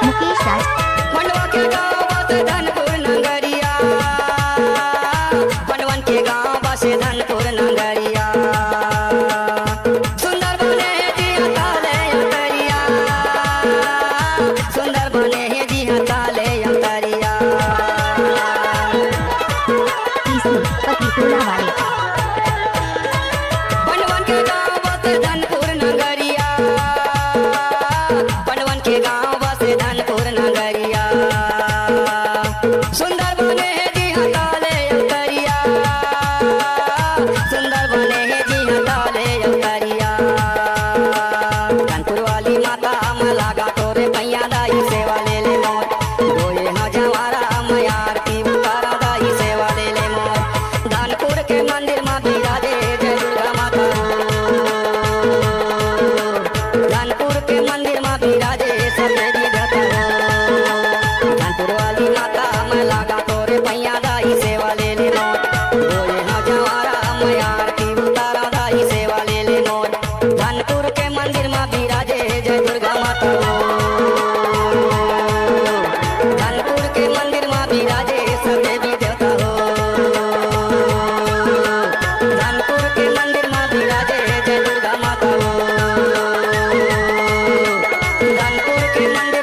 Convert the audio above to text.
मुकेश तोरे पैया दाई सेवा ले ले मोर गोए न जवारा मैं आरती उतारा दाई सेवा ले ले मोर धानपुर के मंदिर में बिराजे जय दुर्गा माता धानपुर के मंदिर में बिराजे सब देवी देवता धानपुर वाली माता मैं लागा तोरे पैया दाई सेवा ले ले मोर गोए न जवारा मैं आरती उतारा दाई सेवा ले ले मोर धानपुर के मंदिर में बिराजे जय दुर्गा माता धानपुर के मंदिर में बिराजे सब देवी देवता हो धानपुर के मंदिर में बिराजे जय दुर्गा माता हो धानपुर के मंदिर